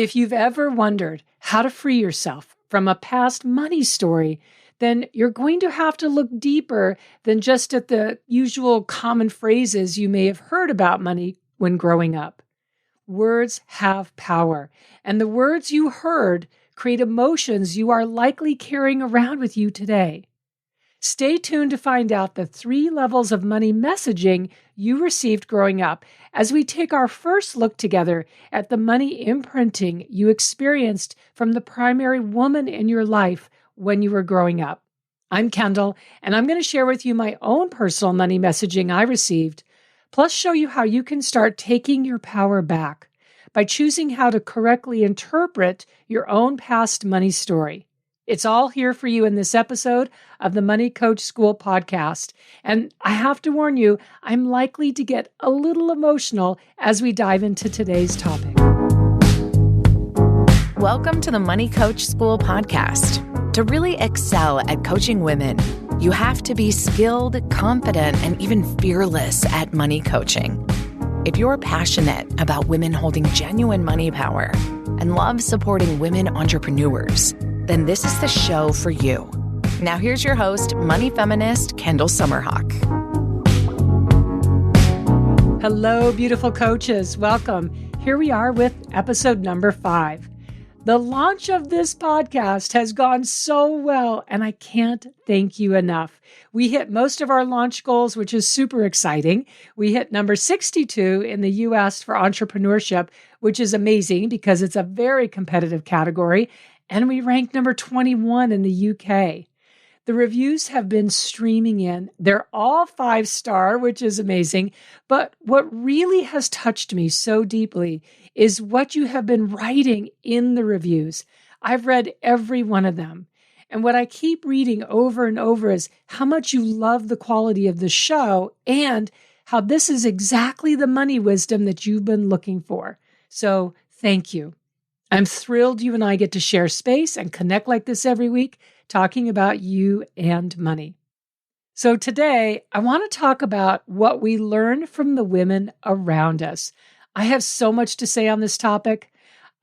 If you've ever wondered how to free yourself from a past money story, then you're going to have to look deeper than just at the usual common phrases you may have heard about money when growing up. Words have power, and the words you heard create emotions you are likely carrying around with you today. Stay tuned to find out the 3 levels of money messaging you received growing up as we take our first look together at the money imprinting you experienced from the primary woman in your life when you were growing up. I'm Kendall, and I'm going to share with you my own personal money messaging I received, plus show you how you can start taking your power back by choosing how to correctly interpret your own past money story. It's all here for you in this episode of the Money Coach School podcast. And I have to warn you, I'm likely to get a little emotional as we dive into today's topic. Welcome to the Money Coach School podcast. To really excel at coaching women, you have to be skilled, confident, and even fearless at money coaching. If you're passionate about women holding genuine money power and love supporting women entrepreneurs, then this is the show for you. Now here's your host, money feminist Kendall Summerhawk. Hello, beautiful coaches. Welcome. Here we are with episode number 5. The launch of this podcast has gone so well, and I can't thank you enough. We hit most of our launch goals, which is super exciting. We hit number 62 in the U.S. for entrepreneurship, which is amazing because it's a very competitive category. And we ranked number 21 in the UK. The reviews have been streaming in. They're all 5-star, which is amazing. But what really has touched me so deeply is what you have been writing in the reviews. I've read every one of them. And what I keep reading over and over is how much you love the quality of the show and how this is exactly the money wisdom that you've been looking for. So thank you. I'm thrilled you and I get to share space and connect like this every week, talking about you and money. So today, I want to talk about what we learn from the women around us. I have so much to say on this topic.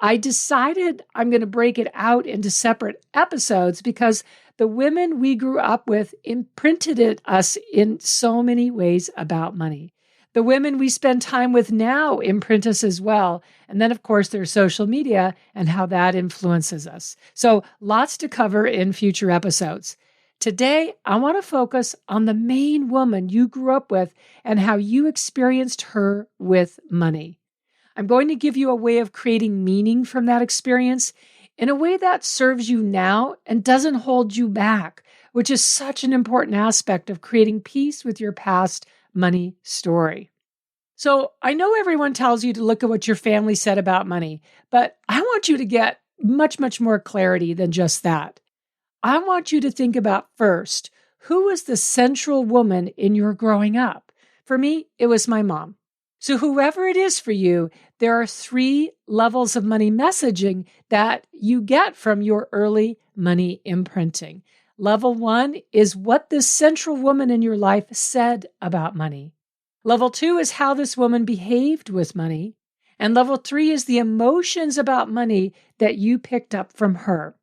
I decided I'm going to break it out into separate episodes because the women we grew up with imprinted us in so many ways about money. The women we spend time with now imprint us as well. And then, of course, there's social media and how that influences us. So lots to cover in future episodes. Today, I want to focus on the main woman you grew up with and how you experienced her with money. I'm going to give you a way of creating meaning from that experience in a way that serves you now and doesn't hold you back, which is such an important aspect of creating peace with your past money story. So I know everyone tells you to look at what your family said about money, but I want you to get much, much more clarity than just that. I want you to think about first, who was the central woman in your growing up? For me, it was my mom. So whoever it is for you, there are 3 levels of money messaging that you get from your early money imprinting. Level 1 is what this central woman in your life said about money. Level 2 is how this woman behaved with money. And level 3 is the emotions about money that you picked up from her.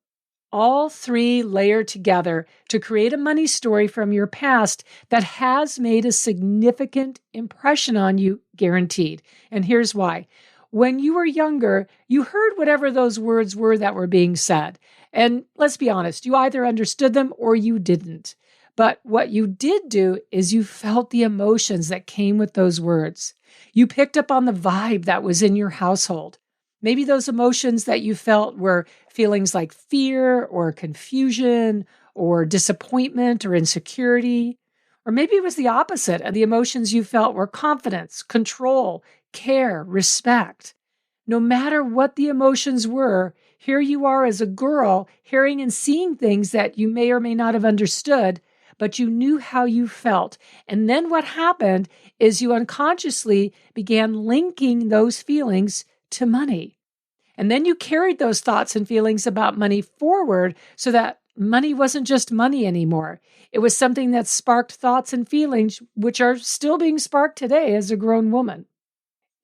All 3 layer together to create a money story from your past that has made a significant impression on you, guaranteed. And here's why. When you were younger, you heard whatever those words were that were being said. And let's be honest, you either understood them or you didn't. But what you did do is you felt the emotions that came with those words. You picked up on the vibe that was in your household. Maybe those emotions that you felt were feelings like fear or confusion or disappointment or insecurity. Or maybe it was the opposite, and the emotions you felt were confidence, control, care, respect. No matter what the emotions were, here you are as a girl hearing and seeing things that you may or may not have understood, but you knew how you felt. And then what happened is you unconsciously began linking those feelings to money. And then you carried those thoughts and feelings about money forward so that money wasn't just money anymore. It was something that sparked thoughts and feelings, which are still being sparked today as a grown woman.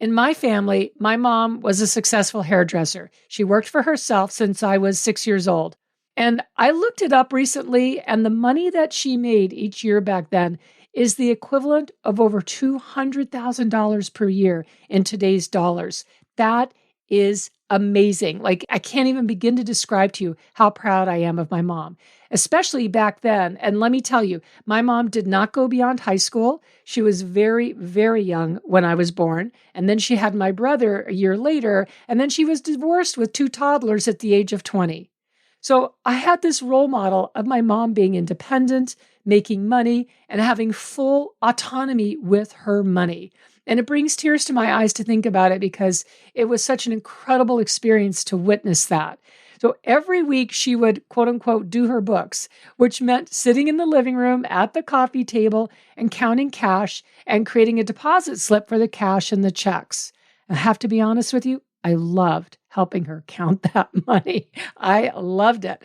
In my family, my mom was a successful hairdresser. She worked for herself since I was 6 years old. And I looked it up recently, and the money that she made each year back then is the equivalent of over $200,000 per year in today's dollars. That is amazing. Like, I can't even begin to describe to you how proud I am of my mom, especially back then. And let me tell you, my mom did not go beyond high school. She was very, very young when I was born. And then she had my brother a year later. And then she was divorced with 2 toddlers at the age of 20. So I had this role model of my mom being independent, making money, and having full autonomy with her money. And it brings tears to my eyes to think about it because it was such an incredible experience to witness that. So every week she would, quote unquote, do her books, which meant sitting in the living room at the coffee table and counting cash and creating a deposit slip for the cash and the checks. I have to be honest with you, I loved helping her count that money. I loved it.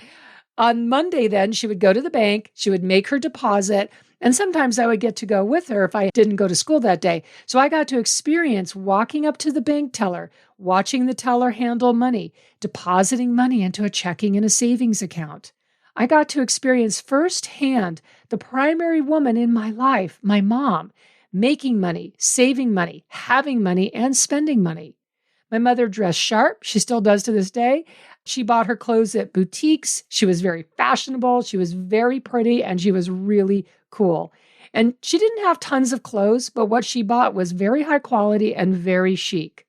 On Monday, then, she would go to the bank, she would make her deposit, and sometimes I would get to go with her if I didn't go to school that day. So I got to experience walking up to the bank teller, watching the teller handle money, depositing money into a checking and a savings account. I got to experience firsthand the primary woman in my life, my mom, making money, saving money, having money, and spending money. My mother dressed sharp. She still does to this day. She bought her clothes at boutiques. She was very fashionable. She was very pretty, and she was really cool. And she didn't have tons of clothes, but what she bought was very high quality and very chic.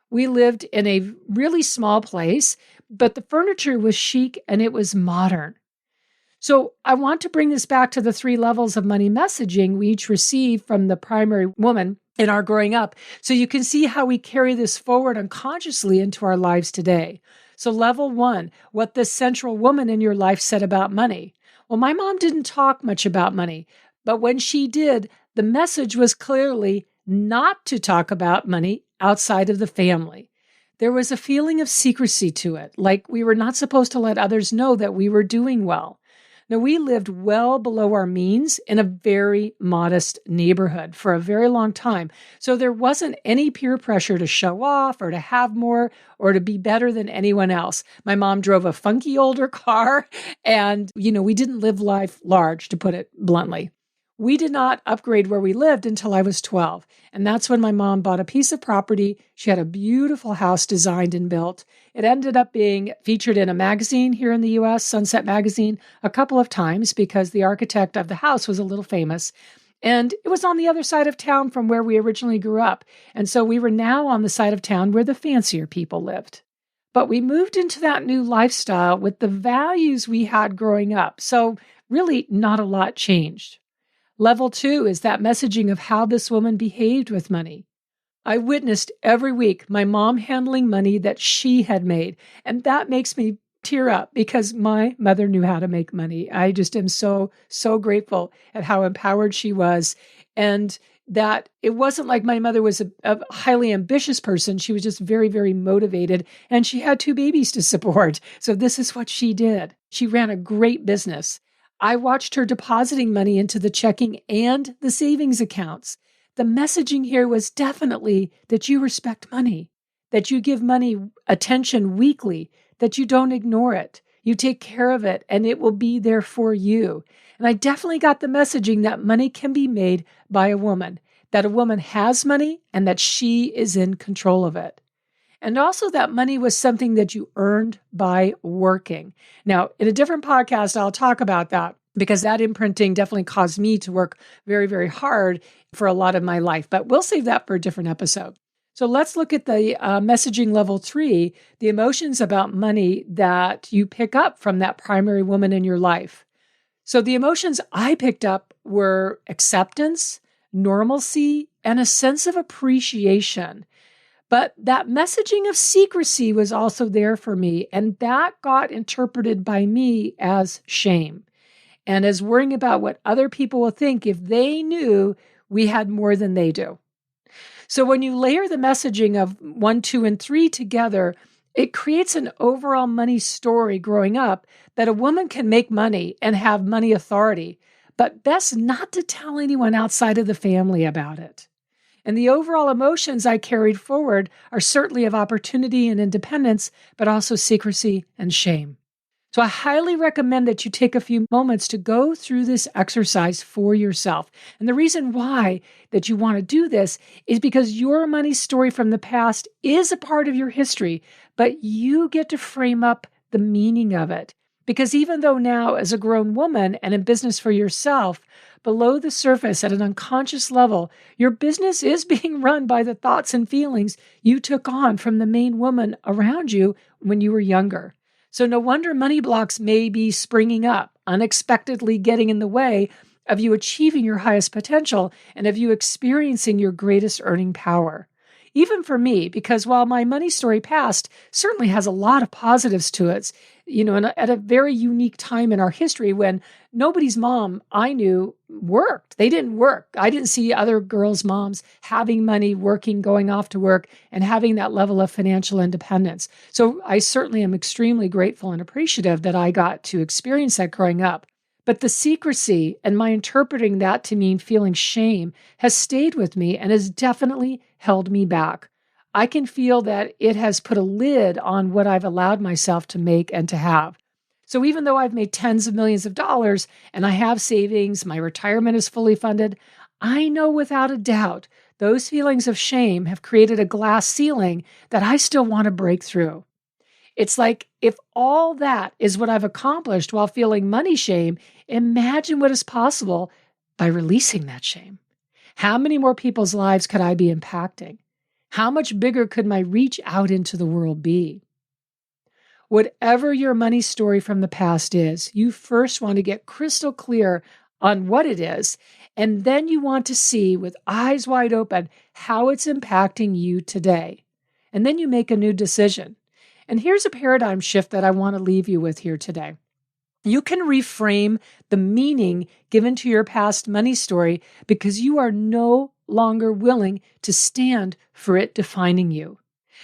We lived in a really small place, but the furniture was chic and it was modern. So I want to bring this back to the 3 levels of money messaging we each receive from the primary woman in our growing up. So you can see how we carry this forward unconsciously into our lives today. So level 1, what the central woman in your life said about money. Well, my mom didn't talk much about money, but when she did, the message was clearly not to talk about money outside of the family. There was a feeling of secrecy to it, like we were not supposed to let others know that we were doing well. Now, we lived well below our means in a very modest neighborhood for a very long time. So there wasn't any peer pressure to show off or to have more or to be better than anyone else. My mom drove a funky older car and, we didn't live life large, to put it bluntly. We did not upgrade where we lived until I was 12. And that's when my mom bought a piece of property. She had a beautiful house designed and built. It ended up being featured in a magazine here in the US, Sunset Magazine, a couple of times because the architect of the house was a little famous. And it was on the other side of town from where we originally grew up. And so we were now on the side of town where the fancier people lived. But we moved into that new lifestyle with the values we had growing up. So really not a lot changed. Level 2 is that messaging of how this woman behaved with money. I witnessed every week my mom handling money that she had made, and that makes me tear up because my mother knew how to make money. I just am so, so grateful at how empowered she was, and that it wasn't like my mother was a highly ambitious person. She was just very, very motivated, and she had 2 babies to support. So this is what she did. She ran a great business. I watched her depositing money into the checking and the savings accounts. The messaging here was definitely that you respect money, that you give money attention weekly, that you don't ignore it. You take care of it and it will be there for you. And I definitely got the messaging that money can be made by a woman, that a woman has money and that she is in control of it. And also that money was something that you earned by working. Now, in a different podcast, I'll talk about that because that imprinting definitely caused me to work very, very hard for a lot of my life. But we'll save that for a different episode. So let's look at the messaging level 3, the emotions about money that you pick up from that primary woman in your life. So the emotions I picked up were acceptance, normalcy, and a sense of appreciation. But that messaging of secrecy was also there for me, and that got interpreted by me as shame and as worrying about what other people will think if they knew we had more than they do. So when you layer the messaging of 1, 2, and 3 together, it creates an overall money story growing up that a woman can make money and have money authority, but best not to tell anyone outside of the family about it. And the overall emotions I carried forward are certainly of opportunity and independence, but also secrecy and shame. So I highly recommend that you take a few moments to go through this exercise for yourself. And the reason why that you want to do this is because your money story from the past is a part of your history, but you get to frame up the meaning of it. Because even though now, as a grown woman and in business for yourself, below the surface at an unconscious level, your business is being run by the thoughts and feelings you took on from the main woman around you when you were younger. So no wonder money blocks may be springing up, unexpectedly getting in the way of you achieving your highest potential and of you experiencing your greatest earning power. Even for me, because while my money story past certainly has a lot of positives to it, and at a very unique time in our history when nobody's mom I knew worked. They didn't work. I didn't see other girls' moms having money, working, going off to work, and having that level of financial independence. So I certainly am extremely grateful and appreciative that I got to experience that growing up. But the secrecy and my interpreting that to mean feeling shame has stayed with me and has definitely held me back. I can feel that it has put a lid on what I've allowed myself to make and to have. So even though I've made tens of millions of dollars and I have savings, my retirement is fully funded, I know without a doubt those feelings of shame have created a glass ceiling that I still want to break through. It's like if all that is what I've accomplished while feeling money shame, imagine what is possible by releasing that shame. How many more people's lives could I be impacting? How much bigger could my reach out into the world be? Whatever your money story from the past is, you first want to get crystal clear on what it is, and then you want to see with eyes wide open how it's impacting you today. And then you make a new decision. And here's a paradigm shift that I want to leave you with here today. You can reframe the meaning given to your past money story because you are no longer willing to stand for it defining you.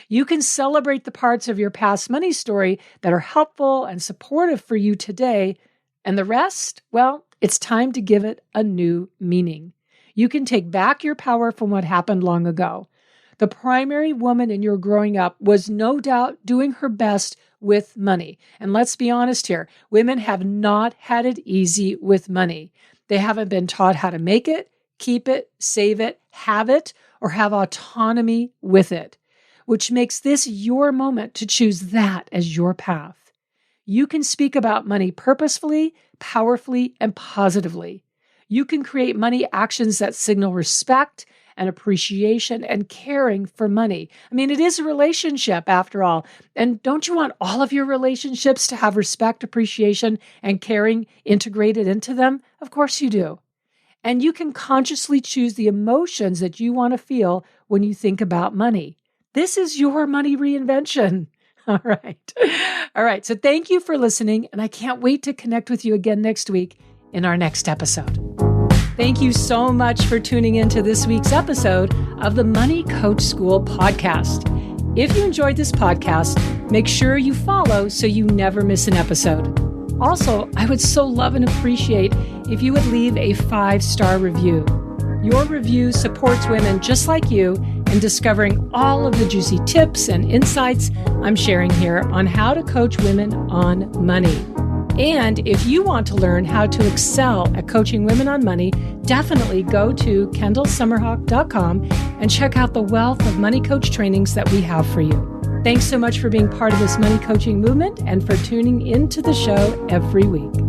You can celebrate the parts of your past money story that are helpful and supportive for you today, and the rest, well, it's time to give it a new meaning. You can take back your power from what happened long ago. The primary woman in your growing up was no doubt doing her best with money. And let's be honest here, women have not had it easy with money. They haven't been taught how to make it, keep it, save it, have it, or have autonomy with it, which makes this your moment to choose that as your path. You can speak about money purposefully, powerfully, and positively. You can create money actions that signal respect and appreciation and caring for money. I mean, it is a relationship after all. And don't you want all of your relationships to have respect, appreciation, and caring integrated into them? Of course you do. And you can consciously choose the emotions that you want to feel when you think about money. This is your money reinvention. All right. All right. So thank you for listening. And I can't wait to connect with you again next week in our next episode. Thank you so much for tuning into this week's episode of the Money Coach School podcast. If you enjoyed this podcast, make sure you follow so you never miss an episode. Also, I would so love and appreciate if you would leave a 5-star review. Your review supports women just like you in discovering all of the juicy tips and insights I'm sharing here on how to coach women on money. And if you want to learn how to excel at coaching women on money, definitely go to KendallSummerhawk.com and check out the wealth of money coach trainings that we have for you. Thanks so much for being part of this money coaching movement and for tuning into the show every week.